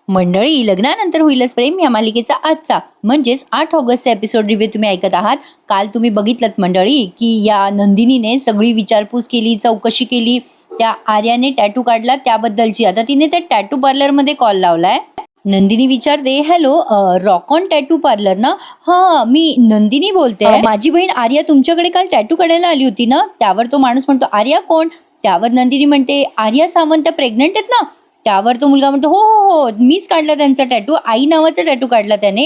मंडळी, लग्नानंतर होईलच प्रेम या मालिकेचा आजचा म्हणजेच 8 ऑगस्टचा एपिसोड रिव्ह्यू तुम्ही ऐकत आहात. काल तुम्ही बघितलं मंडळी की या नंदिनीने सगळी विचारपूस केली, चौकशी केली. त्या आर्याने टॅटू काढला त्याबद्दलची. आता तिने त्या टॅटू पार्लरमध्ये कॉल लावलाय. नंदिनी विचारते, hello, rock on tattoo parlour ना? हा, मी नंदिनी बोलते. माझी बहीण आर्या तुमच्याकडे काल टॅटू काढायला आली होती ना? त्यावर तो माणूस म्हणतो, आर्या कोण? त्यावर नंदिनी म्हणते, आर्या सावंत प्रेग्नंट आहेत ना? त्यावर तो मुलगा म्हणतो, हो हो हो, मीच काढला त्यांचा टॅटू, आई नावाचा टॅटू काढला त्याने.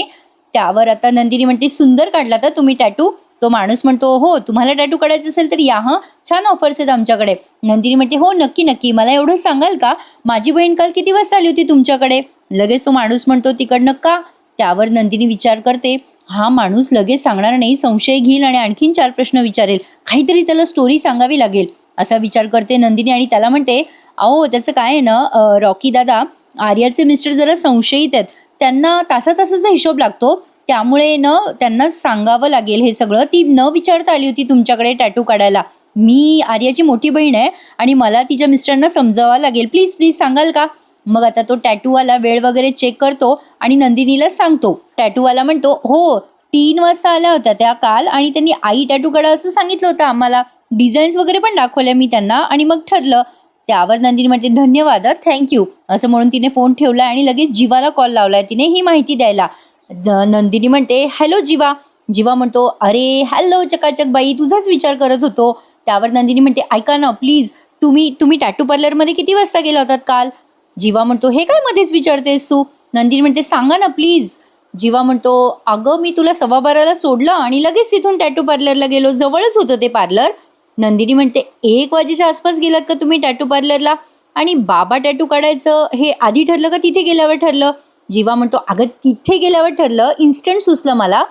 त्यावर आता नंदिनी म्हणते, सुंदर काढला तर तुम्ही टॅटू? तो माणूस म्हणतो, हो, तुम्हाला टॅटू काढायचं असेल तर या, हं, छान ऑफर्स आहेत आमच्याकडे. नंदिनी म्हणते, हो नक्की नक्की, मला एवढं सांगाल का माझी बहीण काल किती वाजता आली होती तुमच्याकडे? लगेच तो माणूस म्हणतो, तिकडनं का? त्यावर नंदिनी विचार करते, हा माणूस लगेच सांगणार नाही, संशय घेईल आणि आणखीन 4 प्रश्न विचारेल, काहीतरी त्याला स्टोरी सांगावी लागेल असा विचार करते नंदिनी. आणि त्याला म्हणते, अहो त्याचं काय आहे ना, रॉकी दादा, आर्याचे मिस्टर जरा संशयित आहेत, त्यांना तासाचा हिशोब लागतो, त्यामुळे न त्यांना सांगावं लागेल हे सगळं. ती न विचारता आली होती तुमच्याकडे टॅटू काढायला. मी आर्याची मोठी बहीण आहे आणि मला तिच्या मिस्टरांना समजावं लागेल, प्लीज प्लीज सांगाल का? मग आता तो टॅटूवाला वेळ वगैरे चेक करतो आणि नंदिनीला सांगतो. टॅटूवाला म्हणतो, हो 3 वाजता आल्या होत्या त्या काल आणि त्यांनी आई टॅटू काढा असं सांगितलं होतं आम्हाला, डिझाईन्स वगैरे पण दाखवल्या मी त्यांना आणि मग ठरलं. त्यावर नंदिनी म्हणते, धन्यवाद, थँक्यू असं म्हणून तिने फोन ठेवला आणि लगेच जीवाला कॉल लावलाय तिने ही माहिती द्यायला. नंदिनी म्हणते, हॅलो जीवा. जीवा म्हणतो, अरे हॅलो चकाचक बाई, तुझाच विचार करत होतो. त्यावर नंदिनी म्हणते, ऐका ना प्लीज, तुम्ही टॅटू पार्लरमध्ये किती वाजता गेला होतात काल? जीवा म्हणतो, हे काय मध्येच विचारतेस तू? नंदिनी म्हणते, सांगा ना प्लीज. जीवा म्हणतो, अगं मी तुला 12:15ला सोडलं आणि लगेच तिथून टॅटू पार्लरला गेलो, जवळच होतं ते पार्लर. नंदिनी म्हणते, 1 वाजेच्या आसपास गेलात का तुम्ही टॅटू पार्लरला? आणि बाबा टॅटू काढायचं हे आधी ठरलं का तिथे गेल्यावर ठरलं? जीवा म्हणतो, अगं तिथे गेल्यावर ठरलं, इन्स्टंट सुचलं मला.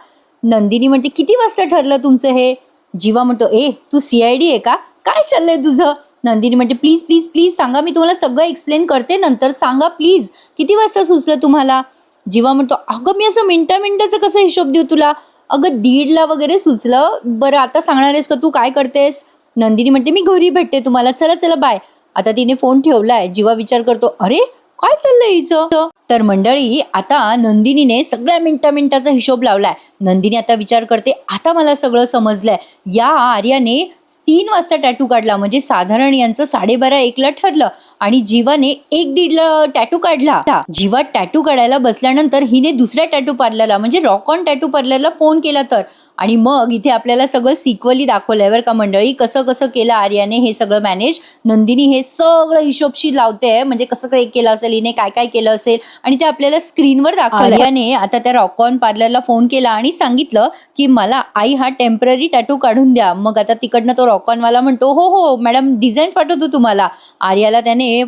नंदिनी म्हणते, किती वाजता ठरलं तुमचं हे? जीवा म्हणतो, तू CID आहे का? काय चाललंय तुझं? नंदिनी म्हणते, प्लीज प्लीज प्लीज सांगा, मी तुम्हाला सगळं एक्सप्लेन करते नंतर, सांगा प्लीज, किती वाजता सुचलं तुम्हाला? जीवा म्हणतो, अगं मी असं मिनिटाचं कसं हिशोब देऊ तुला? अगं 1:30ला वगैरे सुचलं. बरं आता सांगणार आहेस का तू काय करतेस? नंदिनी म्हणते, मी घरी भेटते तुम्हाला, चला चला बाय. आता तिने फोन ठेवलाय. जीवा विचार करतो, अरे काय चाललंय हिचं? तर मंडळी, आता नंदिनीने सगळ्या मिनिटाचा हिशोब लावलाय. नंदिनी आता विचार करते, आता मला सगळं समजलंय. या आर्याने 3 वाजता टॅटू काढला, म्हणजे साधारण यांचं 12:30-1ला ठरलं आणि जीवाने 1:30ला टॅटू काढला. जीवा टॅटू काढायला बसल्यानंतर हिने दुसऱ्या टॅटू पार्लरला म्हणजे रॉक ऑन टॅटू पार्लरला फोन केला तर. आणि मग इथे आपल्याला सगळं सिक्वली दाखवलंय बरं का मंडळी, कसं कसं केलं आर्याने हे सगळं मॅनेज. नंदिनी हे सगळं हिशोबशी लावते, म्हणजे कसं काय केलं असेल, हिने काय काय केलं असेल आणि ते आपल्याला स्क्रीनवर दाखवलं. आर्याने आता त्या रॉक ऑन पार्लरला फोन केला आणि सांगितलं की मला आई हा टेम्पररी टॅटू काढून द्या. मग आता तिकडनं तो रॉक ऑनवाला म्हणतो, हो हो मॅडम, डिझाईन्स पाठवतो तुम्हाला. आर्याला त्याने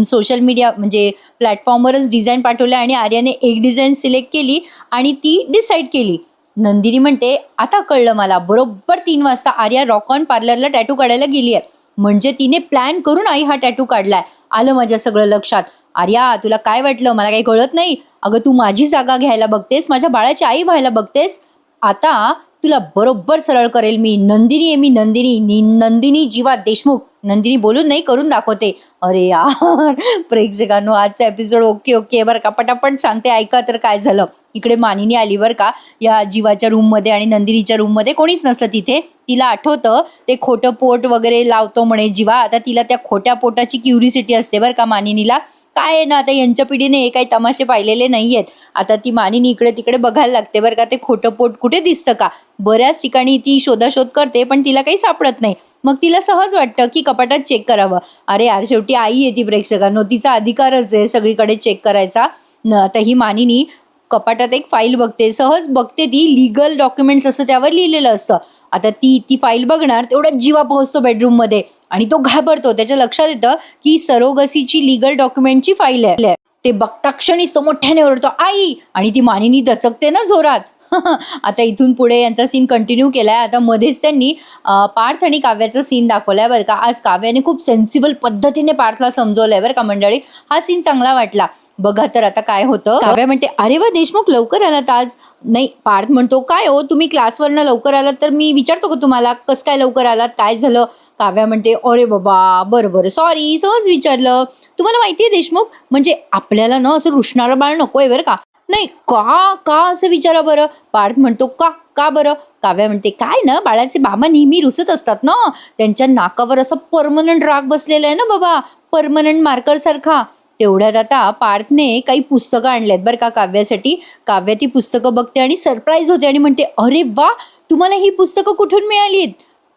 सोशल मीडिया म्हणजे प्लॅटफॉर्मवरच डिझाईन पाठवल्या आणि आर्याने एक डिझाईन सिलेक्ट केली आणि ती डिसाईड केली. नंदिनी म्हणते, आता कळलं मला, बरोबर 3 वाजता आर्या रॉक ऑन पार्लरला टॅटू काढायला गेली आहे, म्हणजे तिने प्लॅन करून आई हा टॅटू काढलाय. आलं माझ्या सगळं लक्षात. आर्या, तुला काय वाटलं मला काही कळत नाही? अगं तू माझी जागा घ्यायला बघतेस, माझ्या बाळाची आई व्हायला बघतेस. आता तुला बरोबर सरळ करेल मी. नंदिनी आहे मी, नंदिनी जीवा देशमुख. नंदिनी बोलून नाही, करून दाखवते. अरे यार प्रेक्षकांनो, आजचा एपिसोड ओके बरं का, पटापट सांगते ऐका तर काय झालं. इकडे मानिनी आली बरं का या जीवाच्या रूममध्ये आणि नंदिनीच्या रूममध्ये कोणीच नसतं तिथे. तिला आठवतं ते खोटं पोट वगैरे लावतो म्हणे जीवा. आता तिला त्या खोट्या पोटाची क्युरिसिटी असते बरं का मानिनीला. काय आहे ना, आता यांच्या पिढीने हे काही तमाशे पाहिलेले नाहीयेत. आता ती मानिनी इकडे तिकडे बघायला लागते बरं का, ते खोटं पोट कुठे दिसतं का. बऱ्याच ठिकाणी ती शोधाशोध करते पण तिला काही सापडत नाही. मग तिला सहज वाटतं की कपाटात चेक करावं. अरे यार, शेवटी आई आहे ती प्रेक्षकांनो, तिचा अधिकारच आहे सगळीकडे चेक करायचा. आता ही मानिनी कपाटात एक फाईल बघते, सहज बघते ती, लीगल डॉक्युमेंट्स असं त्यावर लिहिलेलं असतं. आता ती फाईल बघणार तेवढ्यात जीवा पोहोचतो बेडरूममध्ये आणि तो घाबरतो. त्याच्या लक्षात येतं की सरोगसीची लीगल डॉक्युमेंटची फाईल आहे. ते बघता क्षणीच तो मोठ्याने ओरडतो, आई, आणि ती मानिनी दचकते ना जोरात. आता इथून पुढे यांचा सीन कंटिन्यू केलाय. आता मध्येच त्यांनी पार्थ आणि काव्याचा सीन दाखवलाय बरं का. आज काव्याने खूप सेन्सिबल पद्धतीने पार्थला समजवलंय बरं का मंडळी. हा सीन चांगला वाटला. बघा तर आता काय होतं. काव्या म्हणते, अरे वा देशमुख लवकर आलात आज. नाही, पार्थ म्हणतो, काय हो तुम्ही क्लासवरनं लवकर आलात तर मी विचारतो का तुम्हाला कसं काय लवकर आलात, काय झालं. काव्या म्हणते, अरे बाबा बरं सॉरी, सहज विचारलं. तुम्हाला माहितीये देशमुख, म्हणजे आपल्याला ना असं रुसणारं बाळ नकोय बरं का. नाही का का असं विचारा बरं. पार्थ म्हणतो, का का बरं. काव्या म्हणते, काय ना बाळाचे बाबा नेहमी रुसत असतात ना, त्यांच्या नाकावर असा परमनंट राग बसलेला आहे ना बाबा, परमनंट मार्कर सारखा. तेवढ्यात आता पार्थने काही पुस्तकं आणल्यात बरं का काव्यासाठी. काव्या ती पुस्तकं बघते आणि सरप्राईज होते आणि म्हणते, अरे वा, तुम्हाला ही पुस्तकं कुठून मिळालीत.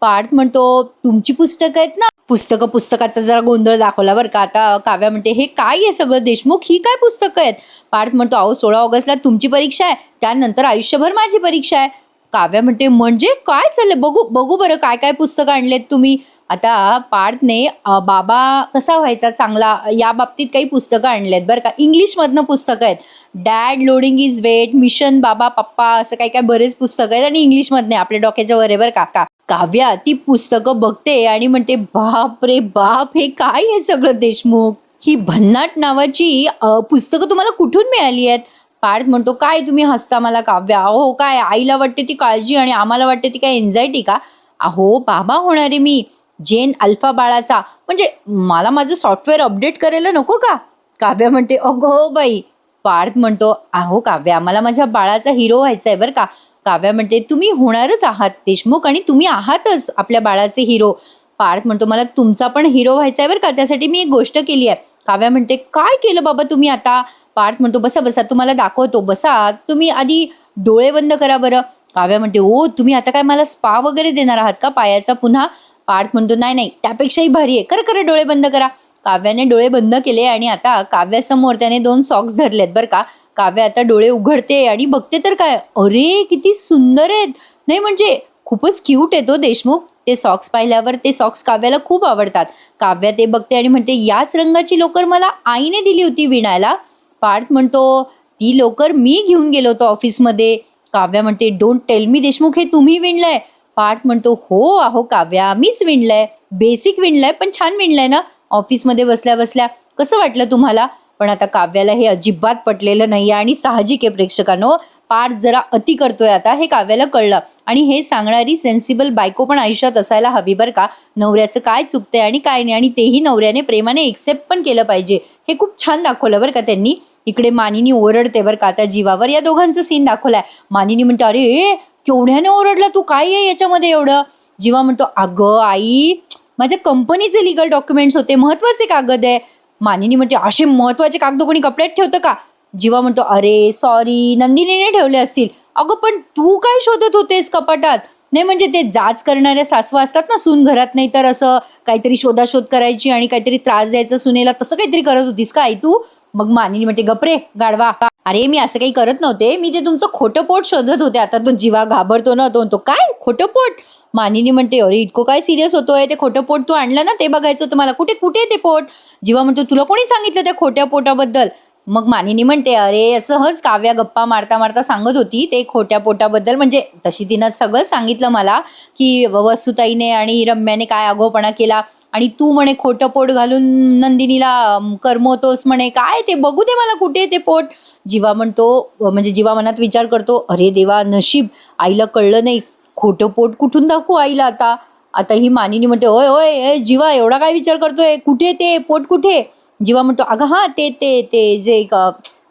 पार्थ म्हणतो, तुमची पुस्तकं आहेत ना. पुस्तकाचा जरा गोंधळ दाखवला बरं का. आता काव्या म्हणते, हे काय आहे सगळं देशमुख, ही काय पुस्तकं आहेत. पार्थ म्हणतो, अहो 16 ऑगस्टला तुमची परीक्षा आहे, त्यानंतर आयुष्यभर माझी परीक्षा आहे. काव्या म्हणते, म्हणजे काय चाललंय, बघू बघू बरं काय काय पुस्तकं आणलेत तुम्ही. आता पार्थने बाबा कसा व्हायचा चांगला या बाबतीत काही पुस्तकं आणलेत बरं का. इंग्लिशमधनं पुस्तकं आहेत. Dad loading is wait, mission बाबा पप्पा, असं काही काय बरेच पुस्तकं आहेत आणि इंग्लिशमधने आपल्या डोक्याच्या वर आहे बरं का. काव्या ती पुस्तकं बघते आणि म्हणते, बाप रे बाप, हे काय आहे सगळं देशमुख, ही भन्नाट नावाची पुस्तकं तुम्हाला कुठून मिळाली आहेत. पार्थ म्हणतो, काय तुम्ही हसता मला काव्या, अहो काय आईला वाटते ती काळजी आणि आम्हाला वाटते ती काय एन्झायटी का. अहो बाबा होणारे मी, जेन अल्फा बाळाचा, म्हणजे मला माझं सॉफ्टवेअर अपडेट करायला नको का. काव्या म्हणते, अगो बाई. पार्थ म्हणतो, अहो काव्या, मला माझ्या बाळाचा हिरो व्हायचा आहे बरं का. काव्या म्हणते, तुम्ही होणारच आहात देशमुख आणि तुम्ही आहातच आपल्या बाळाचे हिरो. पार्थ म्हणतो, मला तुमचा पण हिरो व्हायचा आहे बरं का, त्यासाठी मी एक गोष्ट केली आहे. काव्या म्हणते, काय केलं बाबा तुम्ही आता. पार्थ म्हणतो, बसा बसा तुम्हाला दाखवतो, बसा तुम्ही आधी डोळे बंद करा बरं. काव्या म्हणते, ओ तुम्ही आता काय मला स्पा वगैरे देणार आहात का पायाचा पुन्हा. पार्थ म्हणतो, नाही नाही त्यापेक्षाही भारी आहे, खरं डोळे बंद करा. काव्याने डोळे बंद केले आणि आता काव्यासमोर त्याने 2 सॉक्स धरलेत बरं का. काव्या आता डोळे उघडते आणि बघते तर काय, अरे किती सुंदर आहेत. नाही म्हणजे खूपच क्यूट आहे तो देशमुख. ते सॉक्स पाहिल्यावर ते सॉक्स काव्याला खूप आवडतात. काव्या ते बघते आणि म्हणते, याच रंगाची लोकर मला आईने दिली होती विणायला. पार्थ म्हणतो, ती लोकर मी घेऊन गेलो होतो ऑफिसमध्ये. काव्या म्हणते, डोंट टेल मी देशमुख, हे तुम्ही विणलंय. पार्थ म्हणतो, हो अहो काव्या, मीच विणलंय, बेसिक विणलंय पण छान विणलंय ना, ऑफिसमध्ये बसल्या बसल्या. कसं वाटलं तुम्हाला. पण आता काव्याला हे अजिबात पटलेलं नाही आणि साहजिक आहे प्रेक्षकांनो, पार्थ जरा अति करतोय आता हे काव्याला कळलं. आणि हे सांगणारी सेन्सिबल बायको पण आयुष्यात असायला हवी बरं का. नवऱ्याचं काय चुकतंय आणि काय नाही, आणि तेही नवऱ्याने प्रेमाने एक्सेप्ट पण केलं पाहिजे. हे खूप छान दाखवलं बरं का त्यांनी. इकडे मानिनी ओरडते बरं का आता जीवावर. या दोघांचं सीन दाखवलाय. मानिनी म्हणते, अरे केवढ्याने ओरडला तू, काय आहे याच्यामध्ये एवढं. जीवा म्हणतो, अगं आई, माझ्या कंपनीचे लिगल डॉक्युमेंट्स होते, महत्वाचे कागद आहे. मानिनी म्हणते, असे महत्वाचे कागद कोणी कपड्यात ठेवतं का. जीवा म्हणतो, अरे सॉरी, नंदिनीने ठेवले असतील. अगं पण तू काय शोधत होतेस कपाटात. नाही म्हणजे ते जाच करणाऱ्या सासवा असतात ना, सून घरात नाही तर असं काहीतरी शोधाशोध करायची आणि काहीतरी त्रास द्यायचा सुनेला, तसं काहीतरी करत होतीस का आई तू. मग मानिनी म्हणते, गपरे गाढवा, अरे मी असं काही करत नव्हते, मी ते तुमचं खोटं पोट शोधत होते. आता तो जीवा घाबरतो ना, तो म्हणतो, काय खोटं पोट. मानिनी म्हणते, अरे इतकं काय सिरियस होतोय, ते खोटं पोट तू आणलं ना, ते बघायचं होतं मला, कुठे कुठे ते पोट. जीवा म्हणतो, तुला कोणी सांगितलं त्या खोट्या पोटाबद्दल. मग मानिनी म्हणते, अरे सहज काव्या गप्पा मारता मारता सांगत होती ते खोट्या पोटाबद्दल, म्हणजे तशी तिनं सगळं सांगितलं मला की वसुताईने आणि रम्याने काय आगाऊपणा केला आणि तू म्हणे खोटं पोट घालून नंदिनीला करमवतोस म्हणे, काय ते बघू दे मला कुठे ते पोट. जीवा म्हणतो, म्हणजे जीवा मनात विचार करतो, अरे देवा नशीब आईला कळलं नाही, खोटं पोट कुठून दाखवू आईला आता. आता ही मानिनी म्हणते, ओय ओय जीवा एवढा काय विचार करतोय, कुठे ते पोट कुठे. जीवा म्हणतो, अगं हां ते ते ते जे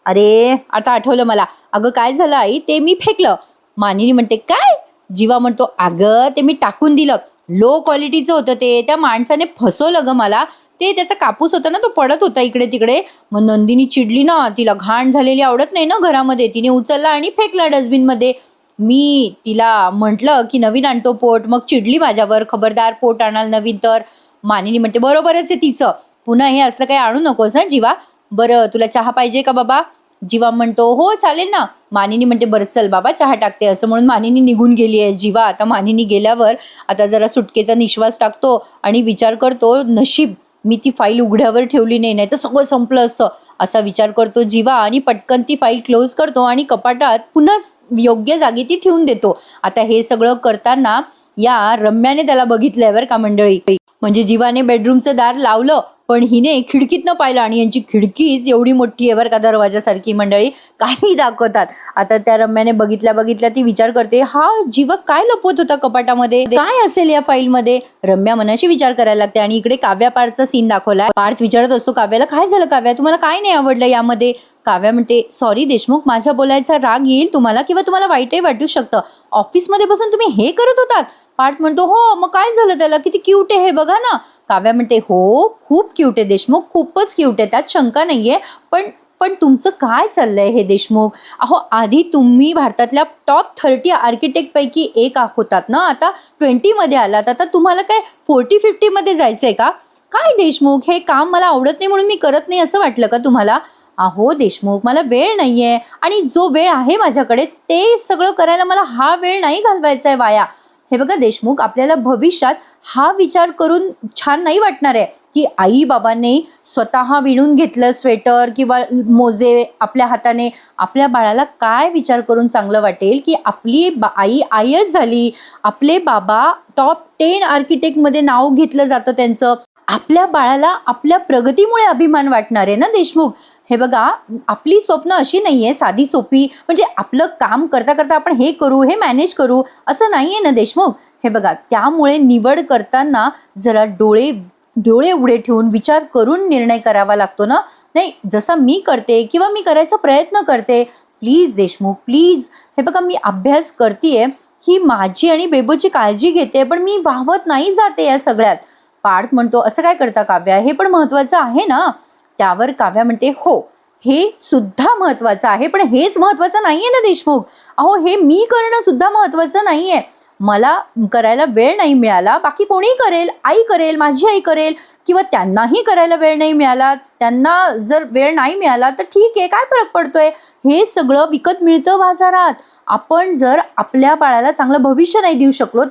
अरे आता आठवलं मला, अगं काय झालं आई, ते मी फेकलं. मानिनी म्हणते, काय. जीवा म्हणतो, अगं ते मी टाकून दिलं, लो क्वालिटीचं होतं ते, त्या माणसाने फसवलं ग मला. ते त्याचा कापूस होता ना, तो पडत होता इकडे तिकडे. मग नंदिनी चिडली ना, तिला घाण झालेली आवडत नाही ना घरामध्ये, तिने उचलला आणि फेकला डस्टबिनमध्ये. मी तिला म्हटलं की नवीन आणतो पोट, मग चिडली माझ्यावर, खबरदार पोट आणाल नवीन तर. मानिनी म्हणते, बरोबरच आहे तिचं, पुन्हा हे असलं काही आणू नकोस हा जीवा. बरं तुला चहा पाहिजे का बाबा. जीवा म्हणतो, हो चालेल ना. मानिनी म्हणते, बरं चल बाबा चहा टाकते. असं म्हणून मानिनी निघून गेली आहे. जीवा आता मानिनी गेल्यावर आता जरा सुटकेचा निश्वास टाकतो आणि विचार करतो, नशीब मी ती फाईल उघड्यावर ठेवली नाही, नाही तर सगळं संपलं असतं. असा विचार करतो जीवा आणि पटकन ती फाईल क्लोज करतो आणि कपाटात पुन्हा योग्य जागी ती ठेवून देतो. आता हे सगळं करताना या रम्याने त्याला बघितलंय बरं का मंडळी. म्हणजे जीवाने बेडरूमचं दार लावलं पण हिने खिडकीतनं पाहिलं आणि यांची खिडकीच एवढी मोठी आहे बरं का, दरवाजासारखी मंडळी, काही दाखवतात. आता त्या रम्याने बघितल्या ती विचार करते, हा जीवा काय लपवत होता कपाटामध्ये, काय असेल या फाईलमध्ये. रम्या मनाशी विचार करायला लागते आणि इकडे काव्या पार्थचा सीन दाखवला. पार्थ विचारत असतो काव्याला, काय झालं काव्या, तुम्हाला काय नाही आवडलं यामध्ये. काव्या म्हणते, सॉरी देशमुख, माझ्या बोलायचा राग येईल तुम्हाला किंवा तुम्हाला वाईटही वाटू शकतं. ऑफिसमध्ये बसून तुम्ही हे करत होतात. पार्थ म्हणतो, हो मग काय झालं त्याला, किती क्यूट आहे हे बघा ना. काव्या म्हणते, हो खूप क्यूट आहे देशमुख, खूपच क्यूट आहे, त्यात शंका नाहीये. पण पण तुमचं काय चाललंय हे देशमुख. अहो आधी तुम्ही भारतातल्या टॉप 30 आर्किटेक्ट पैकी एक होतात ना, आता 20 मध्ये आलात, आता तुम्हाला काय 40-50 मध्ये जायचंय का. काय देशमुख, हे काम मला आवडत नाही म्हणून मी करत नाही असं वाटलं का तुम्हाला. अहो देशमुख, मला वेळ नाहीये आणि जो वेळ आहे माझ्याकडे ते सगळं करायला मला हा वेळ नाही घालवायचा आहे वाया. हे बघा देशमुख, आपल्याला भविष्यात हा विचार करून छान नाही वाटणार आहे की आई बाबांनी स्वतः विणून घेतलं स्वेटर किंवा मोजे आपल्या हाताने. आपल्या बाळाला काय विचार करून चांगलं वाटेल की आपली आई आयच झाली, आपले बाबा टॉप 10 आर्किटेक्टमध्ये नाव घेतलं जातं त्यांचं. आपल्या बाळाला आपल्या प्रगतीमुळे अभिमान वाटणार आहे ना देशमुख. हे बघा, आपली स्वप्न अशी नाहीये साधी सोपी, म्हणजे आपलं काम करता करता आपण हे करू हे मॅनेज करू असं नाहीये ना देशमुख. हे बघा, त्यामुळे निवड करताना जरा डोळे उघडे ठेवून विचार करून निर्णय करावा लागतो ना. नाही, जसा मी करते किंवा मी करायचा प्रयत्न करते. Please Deshmukh please. हे बघा, मी अभ्यास करतेय, ही माझी आणि बेबूची काळजी घेते, पण मी वाहवत नाही जाते या सगळ्यात. पार्थ म्हणतो, असं काय करता काव्या, हे पण महत्वाचं आहे ना. त्यावर काव्या म्हणते, हो हे सुद्धा महत्वाचं आहे, पण हेच महत्वाचं नाहीये ना देशमुख. अहो हे मी करणं सुद्धा महत्वाचं नाहीये. मला करायला वेळ नाही मिळाला, बाकी कोणी करेल, आई करेल, माझी आई करेल, किंवा त्यांनाही करायला वेळ नाही मिळाला, त्यांना जर वेळ नाही मिळाला तर ठीक आहे, काय फरक पडतोय. हे सगळं विकत मिळतं बाजारात. आपण जर आपल्या बाळाला चांगलं भविष्य नाही देऊ शकलो,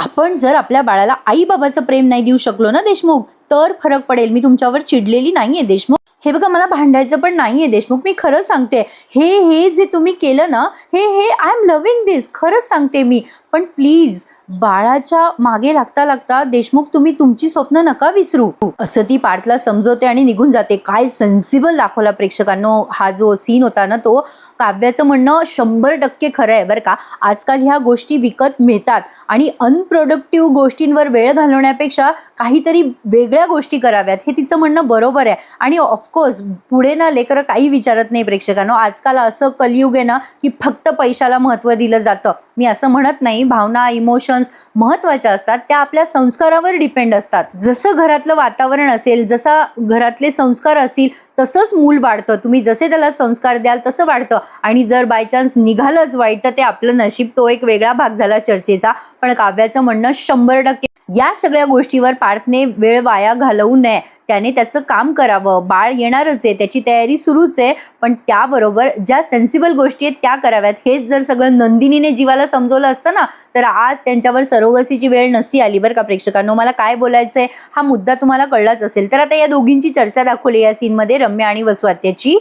आपण जर आपल्या बाळाला आई बाबाचं प्रेम नाही देऊ शकलो ना देशमुख, तर फरक पडेल. मी तुमच्यावर चिडलेली नाहीये देशमुख. हे बघा, मला भांडायचं पण नाहीये देशमुख, मी खरं सांगते. हे जे तुम्ही केलं ना, हे आय एम लव्हिंग दिस, खरंच सांगते मी. पण प्लीज बाळाच्या मागे लागता लागता देशमुख तुम्ही तुमची स्वप्न नका विसरू, असं ती पार्थला समजवते आणि निघून जाते. काय सेन्सिबल दाखवला प्रेक्षकांनो हा जो सीन होता ना तो. काव्याचं म्हणणं 100% खरं आहे बरं का. आजकाल ह्या गोष्टी विकत मिळतात आणि अनप्रोडक्टिव्ह गोष्टींवर वेळ घालवण्यापेक्षा काहीतरी वेगळ्या गोष्टी कराव्यात, हे तिचं म्हणणं बरोबर आहे. आणि ऑफकोर्स पुढे ना लेकरं काही विचारत नाही प्रेक्षकांनो. आजकाल असं कलियुग आहे ना की फक्त पैशाला महत्त्व दिलं जातं. मी असं म्हणत नाही, भावना इमोशन्स महत्त्वाच्या असतात, त्या आपल्या संस्कारावर डिपेंड असतात. जसं घरातलं वातावरण असेल, जसा घरातले संस्कार असतील तसंच मूल वाढतं. तुम्ही जसे त्याला संस्कार द्याल तसं वाढतं. आणि जर बाय चान्स निघालंच वाईट तर ते आपलं नशीब, तो एक वेगळा भाग झाला चर्चेचा. पण काव्याचं म्हणणं 100% या सगळ्या गोष्टीवर पार्थने वेळ वाया घालवू नये. त्याने त्याचं काम करावं. बाळ येणारच आहे, त्याची तयारी सुरूच आहे, पण त्याबरोबर ज्या सेन्सिबल गोष्टी आहेत त्या कराव्यात. हेच जर सगळं नंदिनीने जीवाला समजवलं असतं ना, तर आज त्यांच्यावर सरोगसीची वेळ नसती आली बरं का प्रेक्षकांनो. मला काय बोलायचंय हा मुद्दा तुम्हाला कळलाच असेल. तर आता या दोघींची चर्चा दाखवली या सीनमध्ये, रम्या आणि वसुआत्याची.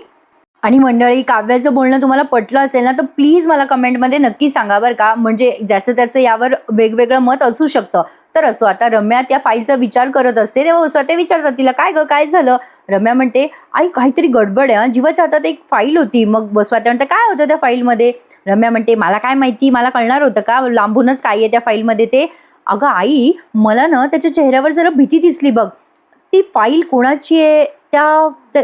आणि मंडळी, काव्याचं बोलणं तुम्हाला पटलं असेल ना तर प्लीज मला कमेंटमध्ये नक्की सांगा बरं का. म्हणजे ज्याचं त्याचं यावर वेगवेगळं मत असू शकतं. तर असो, आता रम्या त्या फाईलचा विचार करत असते तेव्हा वसुआत्या विचारतात तिला, काय ग काय झालं. रम्या म्हणते, आई काहीतरी गडबड आहे, जीवाच्या हातात एक फाईल होती. मग वसुआत्या म्हणते, काय होतं त्या फाईलमध्ये. रम्या म्हणते, मला काय माहिती, मला कळणार होतं का लांबूनच काय आहे त्या फाईलमध्ये ते. अगं आई, मला ना त्याच्या चेहऱ्यावर जरा भीती दिसली बघ. ती फाईल कोणाची आहे,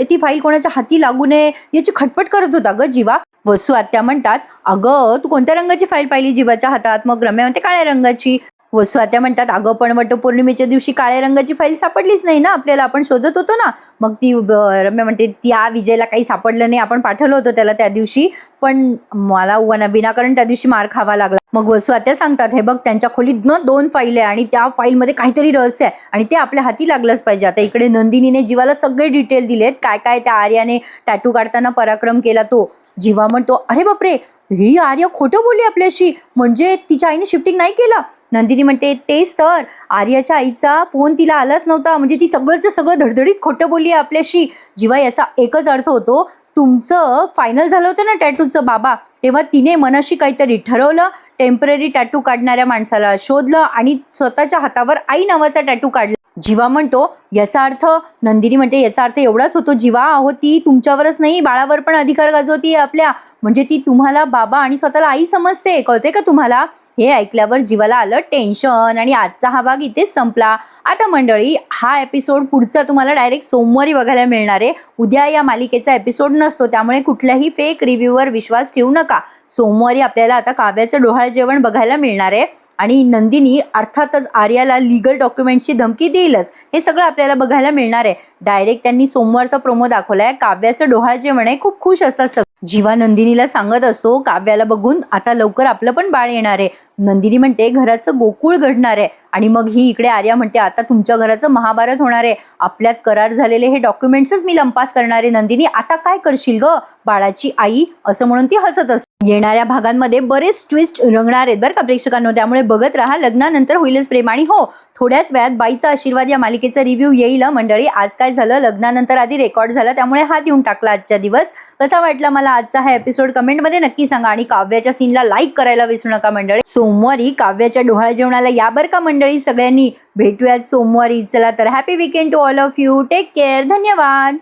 ती फाईल कोणाच्या हाती लागू नये याची खटपट करत होता ग जीवा. वसुआत्या म्हणतात, अगं तू कोणत्या रंगाची फाईल पाहिली जीवाच्या हातात. मग रम्या म्हणते, काळ्या रंगाची. वसुआत्या म्हणतात, अगं पण वटपौर्णिमेच्या दिवशी काळ्या रंगाची फाईल सापडलीच नाही ना आपल्याला, आपण शोधत होतो ना. मग ती रम्या म्हणते, त्या विजयला काही सापडलं नाही, आपण पाठवलं होतं त्याला त्या दिवशी, पण मला विनाकारण त्या दिवशी मार खावा लागला. मग वसुआत्या सांगतात, हे बघ त्यांच्या खोलीत 2 फाईल आहे आणि त्या फाईलमध्ये काहीतरी रहस्य आहे आणि ते आपल्या हाती लागलंच पाहिजे. आता इकडे नंदिनीने जीवाला सगळे डिटेल दिलेत, काय काय त्या आर्याने टॅटू काढताना पराक्रम केला तो. जीवा म्हणतो, अरे बापरे, ही आर्या खोटं बोलली आपल्याशी, म्हणजे तिच्या आईने शिफ्टिंग नाही केलं. नंदिनी म्हणते तेच तर, आर्याच्या आईचा फोन तिला आलाच नव्हता, म्हणजे ती सगळंच्या सगळं धडधडीत खोटं बोलली आपल्याशी. जेव्हा याचा एकच अर्थ होतो, तुमचं फायनल झालं होतं ना टॅटूचं बाबा, तेव्हा तिने मनाशी काहीतरी ठरवलं, टेम्पररी टॅटू काढणाऱ्या माणसाला शोधलं आणि स्वतःच्या हातावर आई नावाचा टॅटू काढला. जीवा म्हणतो याचा अर्थ, नंदिनी म्हणते याचा अर्थ एवढाच होतो जीवा, अहो ती तुमच्यावरच नाही बाळावर पण अधिकार गाजवतीये आपल्या, म्हणजे ती तुम्हाला बाबा आणि स्वतःला आई समजते, कळते का तुम्हाला? हे ऐकल्यावर जीवाला आलं टेन्शन आणि आजचा हा भाग इथेच संपला. आता मंडळी, हा एपिसोड पुढचा तुम्हाला डायरेक्ट सोमवारी बघायला मिळणार आहे. उद्या या मालिकेचा एपिसोड नसतो, त्यामुळे कुठल्याही फेक रिव्ह्यूवर विश्वास ठेवू नका. सोमवारी आपल्याला आता काव्याचं डोहाळ जेवण बघायला मिळणार आहे आणि नंदिनी अर्थातच आर्याला लीगल डॉक्युमेंटची धमकी देईलच. हे सगळं आपल्याला बघायला मिळणार आहे. डायरेक्ट त्यांनी सोमवारचा प्रोमो दाखवलाय. काव्याचं डोहाळ जेवण आहे, खूप खुश असतात. जीवा नंदिनीला सांगत असतो काव्याला बघून आता लवकर आपलं पण बाळ येणार आहे. नंदिनी म्हणते घराचं गोकुळ घडणार आहे आणि मग ही इकडे आर्या म्हणते आता तुमच्या घराचं महाभारत होणार आहे. आपल्यात करार झालेले हे डॉक्युमेंट्सच मी लंपास करणार आहे. नंदिनी आता काय करशील ग बाळाची आई, असं म्हणून ती हसत असते. येणाऱ्या भागांमध्ये बरेच ट्विस्ट रंगणार आहेत बरं का प्रेक्षकांनो, त्यामुळे बघत राहा. लग्नानंतर होईलच प्रेम. आणि हो, थोड्याच वेळात बाईचा आशीर्वाद या मालिकेचा रिव्ह्यू येईल मंडळी. आज काय झालं, लग्नानंतर आधी रेकॉर्ड झाला, त्यामुळे हात येऊन टाकला आजच्या दिवस. कसा वाटला मला आजचा हा एपिसोड कमेंटमध्ये नक्की सांगा आणि काव्याच्या सीनला लाईक करायला विसरू नका मंडळी. सोमवारी काव्याच्या डोहाळ जेवणाला या बरं का मंडळी सगळ्यांनी. भेटूयात सोमवारी. चला तर happy weekend to all of you. Take care. धन्यवाद.